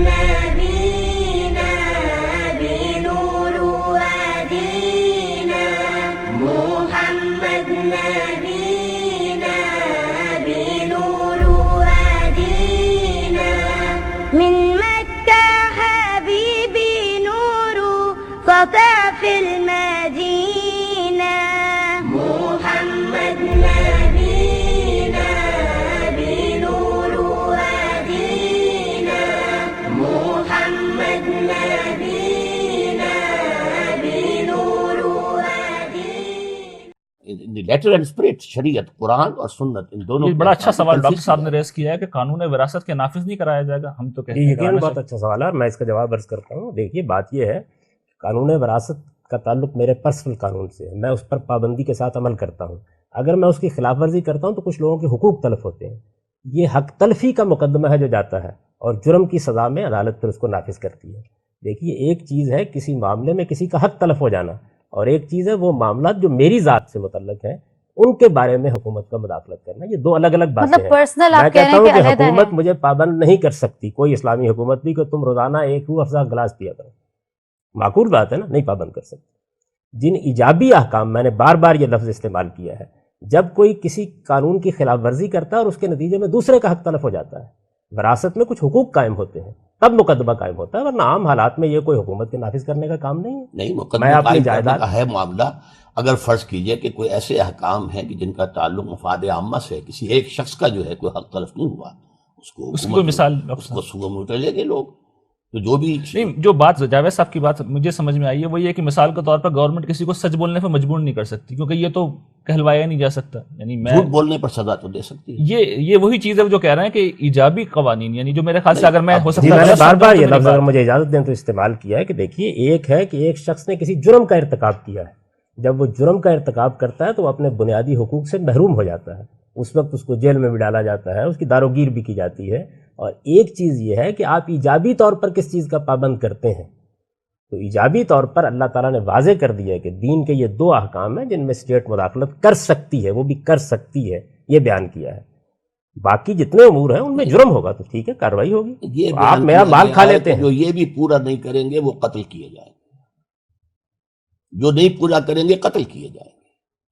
نبينا بنور هدينا محمد نبينا بنور هدينا من مكة حبيبي نور سطع في المدينة محمد نبينا بنور هدينا محمد نبينا بنور هدينا. لیٹر اینڈ اسپرٹ، شریعت، قرآن اور سنت، ان دونوں. یہ بڑا اچھا سوال ڈاکٹر صاحب نے ریز کیا ہے کہ قانون وراثت کے نافذ نہیں کرایا جائے گا. ہم تو کہتے ہیں یقیناً بہت اچھا سوال ہے، میں اس کا جواب عرض کرتا ہوں. دیکھیے بات یہ ہے، قانون وراثت کا تعلق میرے پرسنل قانون سے ہے، میں اس پر پابندی کے ساتھ عمل کرتا ہوں. اگر میں اس کی خلاف ورزی کرتا ہوں تو کچھ لوگوں کے حقوق تلف ہوتے ہیں. یہ حق تلفی کا مقدمہ ہے جو جاتا ہے، اور جرم کی سزا میں عدالت پھر اس کو نافذ کرتی ہے. دیکھیے ایک چیز ہے کسی معاملے میں کسی کا حق تلف ہو جانا، اور ایک چیز ہے وہ معاملات جو میری ذات سے متعلق ہیں ان کے بارے میں حکومت کا مداخلت کرنا. یہ دو الگ الگ باتیں ہیں. میں کہتا ہوں کہ حکومت مجھے پابند نہیں کر سکتی، کوئی اسلامی حکومت بھی، کہ تم روزانہ 1 روح افزا گلاس پیا کرو. معقول بات ہے نا، نہیں پابند کر سکتی. جن ایجابی احکام، میں نے بار بار یہ لفظ استعمال کیا ہے، جب کوئی کسی قانون کی خلاف ورزی کرتا ہے اور اس کے نتیجے میں دوسرے کا حق تلف ہو جاتا ہے، وراثت میں کچھ حقوق قائم ہوتے ہیں، تب مقدمہ قائم ہوتا ہے، ورنہ عام حالات میں یہ کوئی حکومت کے نافذ کرنے کا کام نہیں ہے. نہیں، مقدمہ قائم کرنے کا ہے معاملہ. اگر فرض کیجئے کہ کوئی ایسے احکام ہیں کہ جن کا تعلق مفاد عامہ سے، کسی ایک شخص کا جو ہے کوئی حق تلف نہیں ہوا، اس کو مثال اس کو سوگم اٹھا لے گے لوگ. تو جو بھی نہیں، جو بات جاوید صاحب کی بات مجھے سمجھ میں آئی ہے وہ یہ کہ مثال کے طور پر گورنمنٹ کسی کو سچ بولنے پر مجبور نہیں کر سکتی، کیونکہ یہ تو کہلوایا نہیں جا سکتا. یعنی میں جھوٹ بولنے پر سزا تو دے سکتی ہے. یہ وہی چیز ہے جو کہہ رہے ہیں کہ ایجابی قوانین، یعنی جو میرے خیال سے اگر میں ہو سکتا میں نے بار بار یہ لفظ اگر مجھے اجازت دیں تو استعمال کیا ہے کہ دیکھیے ایک ہے کہ ایک شخص نے کسی جرم کا ارتکاب کیا ہے، جب وہ جرم کا ارتکاب کرتا ہے تو وہ اپنے بنیادی حقوق سے محروم ہو جاتا ہے. اس وقت اس کو جیل میں بھی ڈالا جاتا ہے، اس کی داروگیر بھی کی جاتی ہے. اور ایک چیز یہ ہے کہ آپ ایجابی طور پر کس چیز کا پابند کرتے ہیں. تو ایجابی طور پر اللہ تعالیٰ نے واضح کر دیا ہے کہ دین کے یہ 2 احکام ہیں جن میں اسٹیٹ مداخلت کر سکتی ہے، وہ بھی کر سکتی ہے، یہ بیان کیا ہے. باقی جتنے امور ہیں ان میں جرم ہوگا تو ٹھیک ہے، کارروائی ہوگی. آپ میرا مال کھا لیتے ہیں، جو یہ بھی پورا نہیں کریں گے وہ قتل کیے جائیں گے، جو نہیں پورا کریں گے قتل کیے جائیں گے.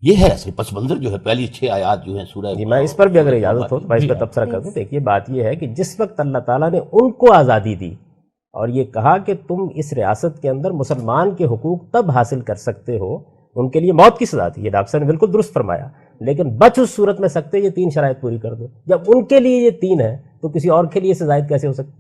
یہ ہے اصل پس منظر جو ہے. پہلی 6 آیات جو ہیں سورہ، میں اس پر بھی اگر اجازت ہو تو میں اس پہ تبصرہ کر دوں. دیکھیے بات یہ ہے کہ جس وقت اللہ تعالیٰ نے ان کو آزادی دی اور یہ کہا کہ تم اس ریاست کے اندر مسلمان کے حقوق تب حاصل کر سکتے ہو، ان کے لیے موت کی سزا تھی، یہ ڈاکٹر صاحب نے بالکل درست فرمایا، لیکن بچ اس صورت میں سکتے یہ 3 شرائط پوری کر دو. جب ان کے لیے یہ 3 ہے تو کسی اور کے لیے سے زائد کیسے ہو سکتی؟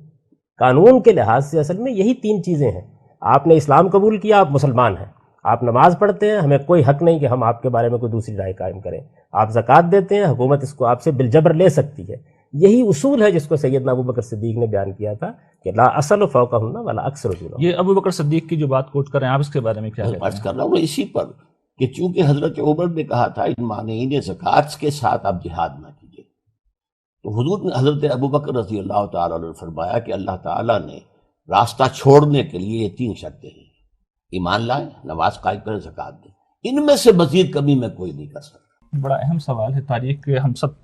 قانون کے لحاظ سے اصل میں یہی 3 چیزیں ہیں. آپ نے اسلام قبول کیا، آپ مسلمان ہیں. آپ نماز پڑھتے ہیں، ہمیں کوئی حق نہیں کہ ہم آپ کے بارے میں کوئی دوسری رائے قائم کریں. آپ زکوٰۃ دیتے ہیں، حکومت اس کو آپ سے بالجبر لے سکتی ہے. یہی اصول ہے جس کو سیدنا ابوبکر صدیق نے بیان کیا تھا کہ لا اصل فوقہن ولا اکثر دونہم. یہ ابوبکر صدیق کی جو بات کوٹ کر رہے ہیں آپ، اس کے بارے میں کیا کہتے ہیں؟ عرض کر رہا ہوں اسی پر کہ چونکہ حضرت عمر نے کہا تھا ان مانعین زکوٰۃ کے ساتھ آپ جہاد نہ کیجیے، تو حضور نے حضرت ابوبکر رضی اللہ تعالیٰ عنہ نے فرمایا کہ اللہ تعالیٰ نے راستہ چھوڑنے کے لیے یہ 3 شرطیں ہیں: ایمان لائیں، نماز قائم کریں، زکوٰۃ دیں. ان میں سے مزید کمی میں کوئی نہیں کر سکتا. بڑا اہم سوال ہے. تاریخ کے ہم سب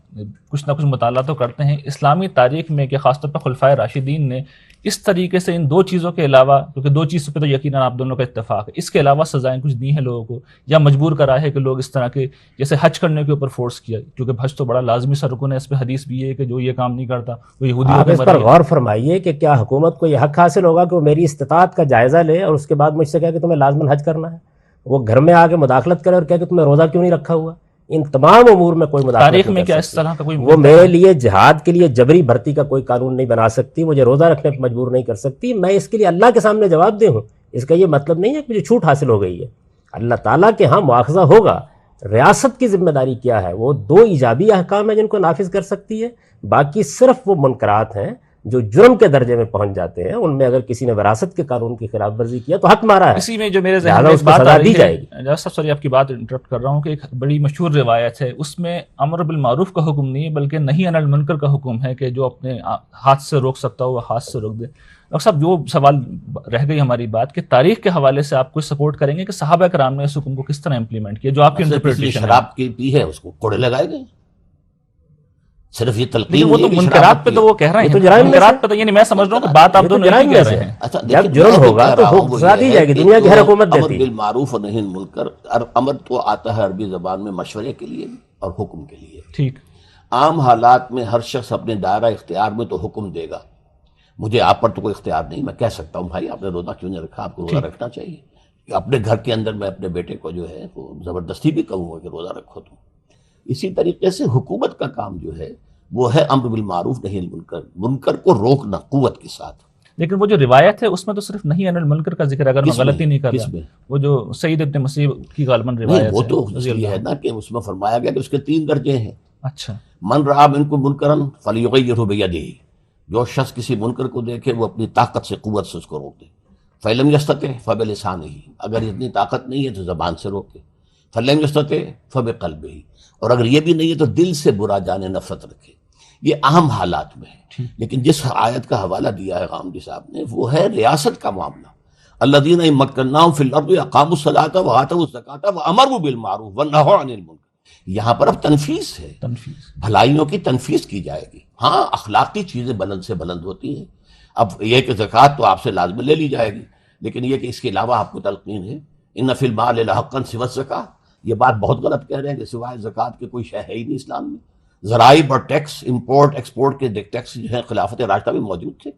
کچھ نہ کچھ مطالعہ تو کرتے ہیں. اسلامی تاریخ میں کہ خاص طور پر خلفائے راشدین نے اس طریقے سے ان 2 چیزوں کے علاوہ، کیونکہ 2 چیزوں پہ تو یقیناً آپ دونوں کا اتفاق ہے، اس کے علاوہ سزائیں کچھ دی ہیں لوگوں کو، یا مجبور کرا ہے کہ لوگ اس طرح کے جیسے حج کرنے کے اوپر فورس کیا، کیونکہ حج تو بڑا لازمی سا رکن ہے. اس پہ حدیث بھی ہے کہ جو یہ کام نہیں کرتا وہ یہودیوں آپ اس پر غور فرمائیے کہ کیا حکومت کو یہ حق حاصل ہوگا کہ وہ میری استطاعت کا جائزہ لے اور اس کے بعد مجھ سے کہے کہ تمہیں لازماً حج کرنا ہے؟ وہ گھر میں آ کے مداخلت کرے اور کہے کہ تمہیں روزہ کیوں نہیں رکھا ہوا؟ ان تمام امور میں کوئی مداخلت تاریخ میں کیا اس طرح کا کوئی وہ میرے لیے جہاد کے لیے جبری بھرتی کا کوئی قانون نہیں بنا سکتی، مجھے روزہ رکھنے پر مجبور نہیں کر سکتی. میں اس کے لیے اللہ کے سامنے جواب دہ ہوں. اس کا یہ مطلب نہیں ہے کہ مجھے چھوٹ حاصل ہو گئی ہے. اللہ تعالیٰ کے ہاں مواخذہ ہوگا. ریاست کی ذمہ داری کیا ہے؟ وہ 2 ایجابی احکام ہیں جن کو نافذ کر سکتی ہے. باقی صرف وہ منکرات ہیں جو جرم کے درجے میں پہنچ جاتے ہیں. ان میں اگر کسی نے وراثت کے قانون کی خلاف ورزی کیا تو حق مارا ہے. اسی میں جو میرے ذہن میں بات آ رہی ہے، سوری آپ کی بات انٹرپٹ کر رہا ہوں، کہ ایک بڑی مشہور روایت ہے، اس میں امر بالمعروف کا حکم نہیں ہے بلکہ نہی عن المنکر کا حکم ہے کہ جو اپنے ہاتھ سے روک سکتا ہو وہ ہاتھ سے روک دے. ڈاکٹر صاحب جو سوال رہ گئی ہماری بات کہ تاریخ کے حوالے سے آپ کو سپورٹ کریں گے کہ صحابہ کرام نے اس حکم کو کس طرح امپلیمنٹ کیا جو آپ کی انٹرپریٹیشن شراب کی پی ہے اس کو کوڑے لگائے گئے. صرف یہ تلقین لیکن وہ تو نہیں کہ منکرات شرافت پہ کی تو وہ کہہ رہے یہ ہیں تو جرائم میں منکرات سے- پہ تو یعنی میں سمجھ رہا ہوں کہ بات آپ یہ تو دونوں ایک ہی جرائم کہہ میں رہے سے۔ ہیں. اچھا جب دیکھیں، جرم میں جو ہوگا کہہ تو رہا ہوں وہ سزا یہ دی ہے جائے گی، کہ دنیا کی جو ہر حکومت امر دیتی ہے۔ بالمعروف اور نہی عن المنکر، امر تو آتا ہے عربی زبان میں مشورے کے لیے بھی اور حکم کے لیے. ٹھیک. عام حالات میں ہر شخص اپنے دائرہ اختیار میں تو حکم دے گا، مجھے آپ پر تو کوئی اختیار نہیں، میں کہہ سکتا ہوں بھائی آپ نے روزہ کیوں نہیں رکھا، آپ کو روزہ رکھنا چاہیے. کہ اپنے گھر کے اندر میں اپنے بیٹے کو جو ہے وہ زبردستی بھی کہوں گا کہ روزہ رکھو تم. اسی طریقے سے حکومت کا کام جو ہے وہ ہے امر بالمعروف نہی عن المنکر، منکر کو روکنا قوت کے ساتھ. لیکن وہ جو روایت ہے اس میں تو صرف نہیں عن المنکر کا ذکر ہے، اگر میں کس میں؟ غلطی نہیں کر کس رہا. میں؟ وہ جو سعید ابن مسیب کی غالباً نہیں روایت وہ تو ہے اس رضی لیے اللہ ہے نا کہ اس میں فرمایا گیا کہ اس کے 3 درجے ہیں. اچھا. من رآ منکم منکرا فلیغیرہ بیدہ، جو شخص کسی منکر کو دیکھے وہ اپنی طاقت سے، قوت سے اس کو روک دے. فلم یستطع فبلسانہ، اگر اتنی طاقت نہیں ہے تو زبان سے روکے. فلم یستطع فبقلبہ، اور اگر یہ بھی نہیں ہے تو دل سے برا جانے نفرت رکھے. یہ اہم حالات میں ہے. لیکن جس آیت کا حوالہ دیا ہے غامدی صاحب نے وہ ہے ریاست کا معاملہ. الذین ان مکناہم فی الارض اقاموا الصلاۃ وآتوا الزکاۃ وامروا بالمعروف ونہوا عن المنکر. یہاں پر اب تنفیذ ہے، تنفیذ. بھلائیوں کی تنفیذ کی جائے گی. ہاں اخلاقی چیزیں بلند سے بلند ہوتی ہیں. اب یہ کہ زکوٰۃ تو آپ سے لازم لے لی جائے گی، لیکن یہ کہ اس کے علاوہ آپ کو تلقین ہے ان فی المال لحقا سوى الزکاۃ. یہ بات بہت غلط کہہ رہے ہیں کہ سوائے زکوٰۃ کے کوئی شے ہے ہی نہیں اسلام میں. ضرائب اور ٹیکس، امپورٹ ایکسپورٹ کے ٹیکس جو ہیں خلافت راشدہ میں موجود تھے.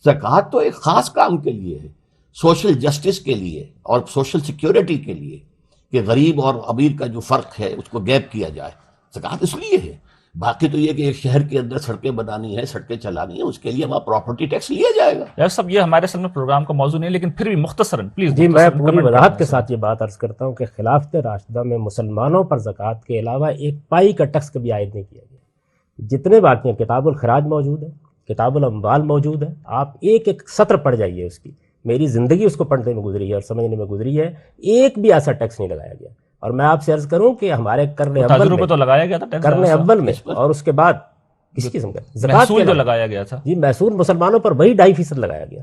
زکوٰۃ تو ایک خاص کام کے لیے ہے، سوشل جسٹس کے لیے اور سوشل سیکیورٹی کے لیے، کہ غریب اور امیر کا جو فرق ہے اس کو گیپ کیا جائے. زکوٰۃ اس لیے ہے. باقی تو یہ کہ ایک شہر کے اندر سڑکیں بنانی ہے، سڑکیں چلانی ہیں، اس کے لیے وہاں پراپرٹی ٹیکس لیا جائے گا. یار صاحب یہ ہمارے اصل میں پروگرام کا موضوع نہیں ہے، لیکن پھر بھی مختصراً پلیز. جی میں پوری وضاحت کے ساتھ یہ بات عرض کرتا ہوں کہ خلافت راشدہ میں مسلمانوں پر زکوٰۃ کے علاوہ ایک پائی کا ٹیکس کبھی عائد نہیں کیا گیا. جتنے باقی ہیں، کتاب الخراج موجود ہے، کتاب الاموال موجود ہے، آپ ایک ایک سطر پڑھ جائیے اس کی. میری زندگی اس کو پڑھنے میں گزری ہے اور سمجھنے میں گزری ہے، ایک بھی ایسا ٹیکس نہیں لگایا گیا. اور میں آپ سے عرض کروں کہ ہمارے کرنے تاجروں پہ تو لگایا گیا تھا کرنے اول میں اور اس کے بعد کس قسم کا زکوٰۃ محصول کے جو علاوہ، لگایا گیا تھا. جی محصول مسلمانوں پر وہی 2.5% لگایا گیا،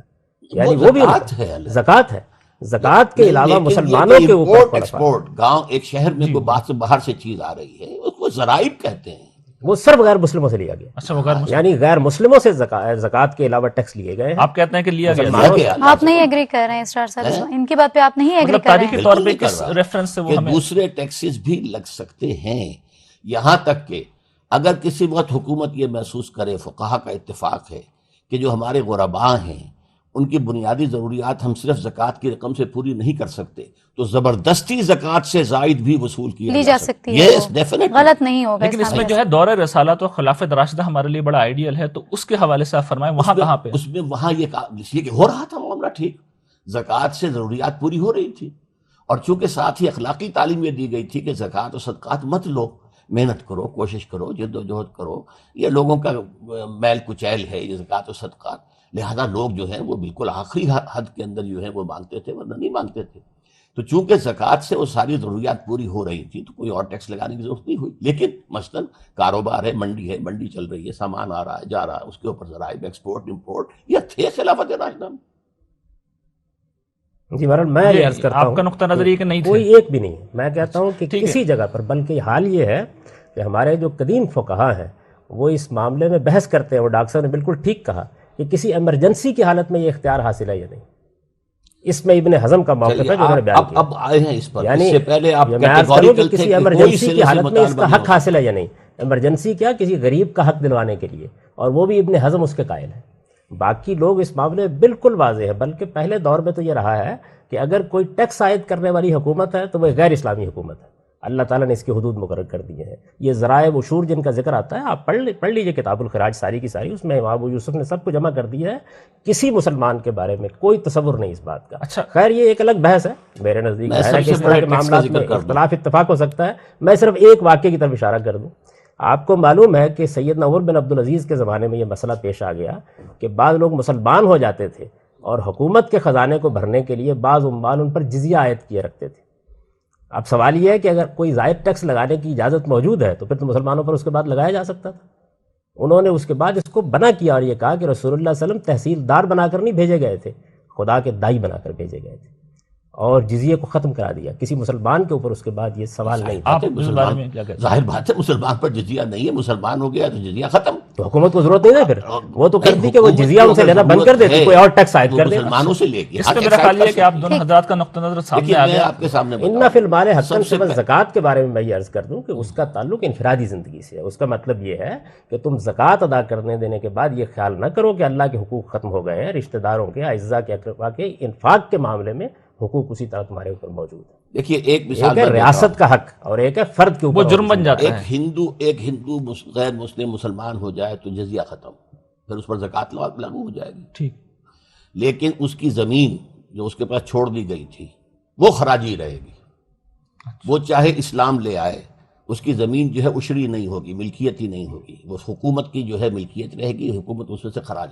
یعنی وہ بھی زکوٰۃ ہے الگ. زکوٰۃ ہے. زکوٰۃ کے علاوہ لیکن یہ مسلمانوں کہ کے اوپر امپورٹ پڑا ایکسپورٹ، گاؤں ایک شہر میں کوئی باہر سے باہر سے چیز آ رہی ہے اس کو ضرائب کہتے ہیں. وہ صرف غیر مسلموں سے لیا گیا. اچھا وہ غیر مسلم. یعنی غیر مسلموں سے زکوٰۃ کے علاوہ ٹیکس لیے گئے ہیں. آپ کہتے ہیں کہ لیا گیا. لیا گیا. آپ نہیں ایگری کر رہے ہیں اسرار صاحب، ان کی بات پہ آپ نہیں ایگری مطلب کر رہے تاریخی ہیں. طور پہ بالکل کس نہیں کر رہا. ریفرنس سے وہ کہ ہمیں دوسرے ٹیکسز بھی لگ سکتے ہیں. یہاں تک کہ اگر کسی وقت حکومت یہ محسوس کرے، فقہا کا اتفاق ہے کہ جو ہمارے غرباء ہیں ان کی بنیادی ضروریات ہم صرف زکوٰۃ کی رقم سے پوری نہیں کر سکتے تو زبردستی زکوٰۃ سے زائد بھی وصول کیا لی جا سکتی ہے، Yes, definitely. غلط نہیں ہوگا. لیکن اس میں جو ہے دور رسالت و خلافت راشدہ ہمارے لیے بڑا آئیڈیل ہے، تو اس کے حوالے سے آپ فرمائیں وہاں کہاں پہ. اس میں وہاں یہ کہ ہو رہا تھا معاملہ ٹھیک، زکوٰۃ سے ضروریات پوری ہو رہی تھی، اور چونکہ ساتھ ہی اخلاقی تعلیم یہ دی گئی تھی کہ زکوٰۃ و صدقات مت لو، محنت کرو، کوشش کرو، جد و جہد کرو. یہ لوگوں کا میل کچیل ہے یہ زکوٰۃ و صدقات، لہذا لوگ جو ہیں وہ بالکل آخری حد کے اندر جو ہے وہ مانگتے تھے ورنہ نہیں مانگتے تھے. تو چونکہ زکوٰۃ سے وہ ساری ضروریات پوری ہو رہی تھی تو کوئی اور ٹیکس لگانے کی ضرورت نہیں ہوئی. لیکن مثلاً کاروبار ہے، منڈی چل رہی ہے، سامان آ رہا ہے جا رہا ہے، اس کے اوپر ذرائع ایکسپورٹ امپورٹ یہ تھے خلافت راشدہ میں. جی بہرحال میں یہ عرض کرتا ہوں آپ کا نقطہ نظر یہ کہ نہیں کوئی تھے. ایک بھی نہیں. میں کہتا ہوں کہ کسی جگہ پر، بلکہ حال یہ ہے کہ ہمارے جو قدیم فقہا ہیں وہ اس معاملے میں بحث کرتے ہیں. وہ ڈاکٹر صاحب نے بالکل ٹھیک کہا کہ کسی ایمرجنسی کی حالت میں یہ اختیار حاصل ہے یا نہیں. اس میں ابن حزم کا موقف ہے جو انہوں نے بیان کیا. اب آئے ہیں اس پر، یعنی اس سے پہلے آپ میں عرض کروں کہ کیٹیگوریکل تھے کسی کہ کوئی ایمرجنسی سرے کی سے حالت میں اس کا مطالبہ حق حاصل ہے یا نہیں. ایمرجنسی کیا، کسی غریب کا حق دلوانے کے لیے، اور وہ بھی ابن حزم اس کے قائل ہے. باقی لوگ اس معاملے میں بالکل واضح ہے. بلکہ پہلے دور میں تو یہ رہا ہے کہ اگر کوئی ٹیکس عائد کرنے والی حکومت ہے تو وہ غیر اسلامی حکومت ہے. اللہ تعالیٰ نے اس کی حدود مقرر کر دی ہیں. یہ ذرائع وشور جن کا ذکر آتا ہے آپ پڑھ لیجئے کتاب الخراج ساری کی ساری، اس میں امام ابو یوسف نے سب کو جمع کر دیا ہے. کسی مسلمان کے بارے میں کوئی تصور نہیں اس بات کا. اچھا خیر یہ ایک الگ بحث ہے میرے نزدیک. میں ظاہر ہے کہ اس طرح کے معاملات میں اختلاف اتفاق ہو سکتا ہے. میں صرف ایک واقعے کی طرف اشارہ کر دوں. آپ کو معلوم ہے کہ سیدنا عمر بن عبدالعزیز کے زمانے میں یہ مسئلہ پیش آ گیا کہ بعض لوگ مسلمان ہو جاتے تھے اور حکومت کے خزانے کو بھرنے کے لیے بعض عمال ان پر جزیہ عائد کیے رکھتے تھے. اب سوال یہ ہے کہ اگر کوئی زائد ٹیکس لگانے کی اجازت موجود ہے تو پھر تو مسلمانوں پر اس کے بعد لگایا جا سکتا تھا. انہوں نے اس کے بعد اس کو بنا کیا اور یہ کہا کہ رسول اللہ صلی اللہ علیہ وسلم تحصیلدار بنا کر نہیں بھیجے گئے تھے، خدا کے دائی بنا کر بھیجے گئے تھے. اور جزیے کو ختم کرا دیا کسی مسلمان کے اوپر، اس کے بعد یہ سوال نہیں تھا۔ آپ اس بارے میں کیا کہتے ہیں؟ ظاہر بات ہے مسلمان پر جزیہ نہیں ہے، مسلمان ہو گیا تو جزیہ ختم۔ تو حکومت کو ضرورت نہیں ہے پھر، وہ تو کرتی کہ وہ جزیہ ان سے لینا بند کر دیتی، کوئی اور ٹیکس عائد کر دے۔ مسلمانوں سے لے کے اس پہ میرا خیال یہ ہے کہ آپ دونوں حضرات کا نقطہ نظر سامنے آ میں گیا۔ آپ کے سامنے ان فی المال حقاً سے بس زکوٰۃ کے بارے میں میں یہ عرض کر دوں کہ اس کا تعلق انفرادی زندگی سے ہے۔ اس کا مطلب یہ ہے کہ تم زکوٰۃ ادا کرنے دینے کے بعد یہ خیال نہ کرو کہ اللہ کے حقوق ختم ہو گئے ہیں، رشتہ داروں کے، اعزاء کے، اقربا کے انفاق کے معاملے میں حقوق اسی طرح تمہارے اوپر موجود ہے۔ دیکھیے ایک مثال ایک ہے ریاست کا حق اور ایک ہے فرد کے اوپر، وہ جرم بن جاتا ہے۔ ایک ہندو غیر مسلم مسلمان ہو جائے تو جزیہ ختم، پھر اس پر زکوٰۃ لاگو ہو جائے گی، ٹھیک، لیکن اس کی زمین جو اس کے پاس چھوڑ دی گئی تھی وہ خراجی رہے گی، وہ چاہے اسلام لے آئے، اس کی زمین جو ہے عشری نہیں ہوگی، ملکیت ہی نہیں ہوگی، وہ حکومت کی جو ہے ملکیت رہے گی، حکومت اس میں سے خراج